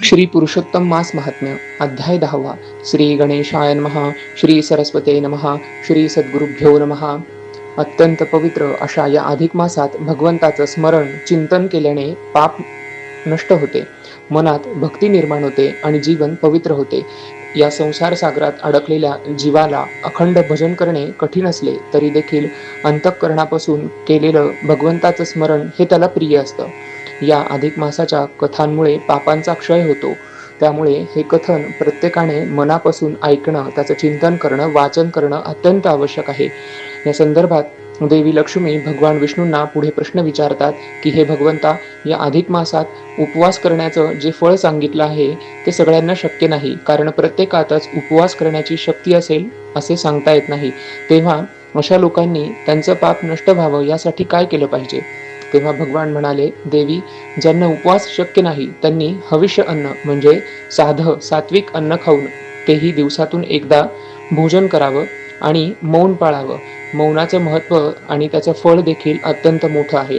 श्री पुरुषोत्तम मास महात्म्य अध्याय 10वा. श्री गणेशाय नमः. श्री सरस्वते नमः. श्री सद्गुरुभ्यो नमः. अत्यंत पवित्र अशा या अधिक मासात भगवंताचं स्मरण चिंतन केल्याने पाप नष्ट होते, मनात भक्ती निर्माण होते आणि जीवन पवित्र होते. या संसार सागरात अडकलेल्या जीवाला अखंड भजन करणे कठीण असले तरी देखील अंतःकरणापासून केलेलं भगवंताचं स्मरण हे त्याला प्रिय असतं. या अधिक मासाच्या कथांमुळे पापांचा क्षय होतो. त्यामुळे हे कथन प्रत्येकाने मनापासून ऐकणं, त्याचं चिंतन करणं, वाचन करणं अत्यंत आवश्यक आहे. या संदर्भात देवी लक्ष्मी भगवान विष्णूंना पुढे प्रश्न विचारतात की हे भगवंता, या अधिक मासात उपवास करण्याचं जे फळ सांगितलं आहे ते सगळ्यांना शक्य नाही, कारण प्रत्येकातच उपवास करण्याची शक्ती असेल असे सांगता येत नाही. तेव्हा अशा लोकांनी त्यांचं पाप नष्ट व्हावं यासाठी काय केलं पाहिजे? तेव्हा भगवान म्हणाले, देवी, ज्यांना उपवास शक्य नाही त्यांनी हविष्य अन्न म्हणजे साधं सात्विक अन्न खाऊन, तेही दिवसातून एकदा भोजन करावं आणि मौन पाळावं. मौनाचं महत्त्व आणि त्याचं फळ देखील अत्यंत मोठं आहे.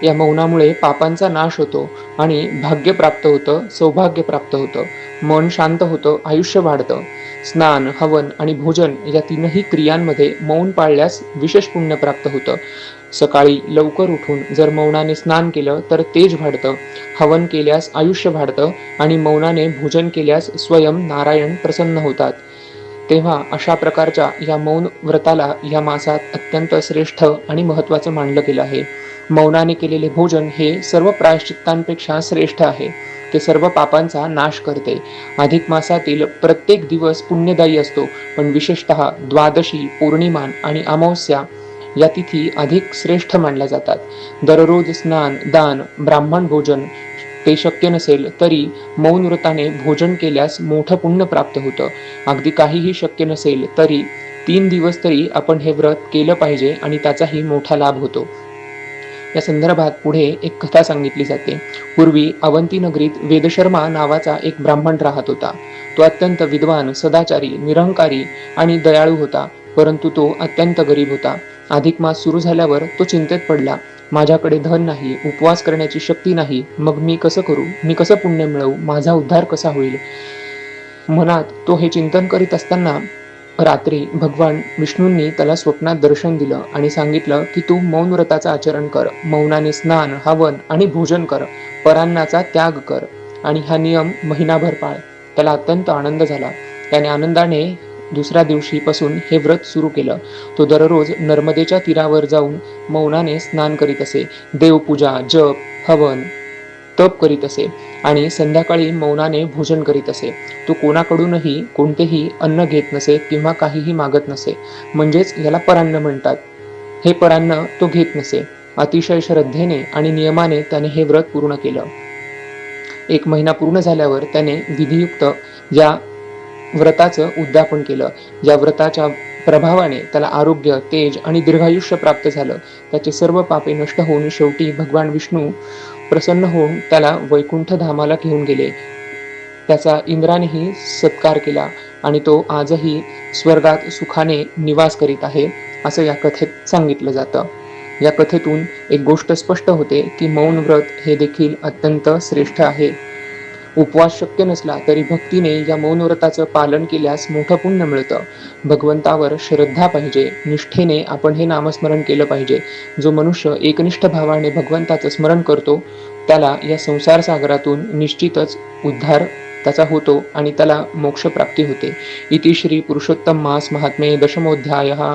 या मौनामुळे पापांचा नाश होतो आणि भाग्य प्राप्त होतं, सौभाग्य प्राप्त होतं, मन शांत होतं, आयुष्य वाढतं. स्नान, हवन आणि भोजन या तीनही क्रियांमध्ये मौन पाळल्यास विशेष पुण्य प्राप्त होतं. सकाळी लवकर उठून जर मौनाने स्नान केलं तर तेज वाढतं, हवन केल्यास आयुष्य वाढतं आणि मौनाने भोजन केल्यास स्वयं नारायण प्रसन्न होतात. तेव्हा अशा प्रकारच्या या मौन व्रताला या मासात अत्यंत श्रेष्ठ आणि महत्त्वाचं मानलं गेलं आहे. मौनाने केलेले भोजन हे सर्व प्रायश्चित्तांपेक्षा श्रेष्ठ आहे. ते सर्व पापांचा नाश करते. अधिक मासातील प्रत्येक दिवस पुण्यदायी असतो, पण विशेषतः द्वादशी, पौर्णिमा आणि अमावस्या या तिथी अधिक श्रेष्ठ मानल्या जातात. दररोज स्नान, दान, ब्राह्मण भोजन ते शक्य नसेल तरी मौन व्रताने भोजन केल्यास मोठं पुण्य प्राप्त होतं. अगदी काहीही शक्य नसेल तरी 3 दिवस तरी आपण हे व्रत केलं पाहिजे आणि त्याचाही मोठा लाभ होतो. या संदर्भात पुढे एक कथा सांगितली जाते. पूर्वी अवंती नगरीत वेदशर्मा नावाचा एक ब्राह्मण राहत होता. तो अत्यंत विद्वान, सदाचारी, निरहंकारी आणि दयाळू होता, परंतु तो अत्यंत गरीब होता. अधिक मास सुरू झाल्यावर तो चिंतेत पडला. माझ्याकडे धन नाही, उपवास करण्याची शक्ती नाही, मग मी कसं करू? मी कसं पुण्य मिळवू? माझा उद्धार कसा होईल? मनात तो हे चिंतन करीत असताना रात्री भगवान विष्णूंनी त्याला स्वप्नात दर्शन दिलं आणि सांगितलं की तू मौन व्रताचं आचरण कर, मौनाने स्नान, हवन आणि भोजन कर, परान्नाचा त्याग कर आणि हा नियम महिनाभर पाळ. त्याला अत्यंत आनंद झाला. त्याने आनंदाने दुसऱ्या दिवशीपासून हे व्रत सुरू केलं. तो दररोज नर्मदेच्या तीरावर जाऊन मौनाने स्नान करीत असे, देवपूजा, जप, हवन, तप करीत असे आणि संध्याकाळी मौनाने भोजन करीत असे. तो कोणाकडूनही कोणतेही अन्न घेत नसे किंवा काहीही मागत नसे, म्हणजेच याला परान्न म्हणतात. हे परान्न तो घेत नसे. अतिशय श्रद्धेने आणि नियमाने त्याने हे व्रत पूर्ण केलं. 1 महिना पूर्ण झाल्यावर त्याने विधियुक्त या व्रताचं उद्यापन केलं. या व्रताच्या प्रभावाने त्याला आरोग्य, तेज आणि दीर्घायुष्य प्राप्त झालं. त्याचे सर्व पापे नष्ट होऊन शेवटी भगवान विष्णू प्रसन्न होऊन त्याला वैकुंठ धामाला घेऊन गेले. त्याचा इंद्रानेही सत्कार केला आणि तो आजही स्वर्गात सुखाने निवास करीत आहे, असं या कथेत सांगितलं जातं. या कथेतून एक गोष्ट स्पष्ट होते की मौन व्रत हे देखील अत्यंत श्रेष्ठ आहे. उपवास शक्य नसला तरी भक्तीने या मौन व्रताचं पालन केल्यास मोठं पुण्य मिळतं. भगवंतावर श्रद्धा पाहिजे, निष्ठेने आपण हे नामस्मरण केलं पाहिजे. जो मनुष्य एकनिष्ठ भावाने भगवंताचं स्मरण करतो त्याला या संसार सागरातून निश्चितच उद्धार त्याचा होतो आणि त्याला मोक्ष प्राप्ती होते. इति श्री पुरुषोत्तम मास महात्म्ये दशमोऽध्यायः.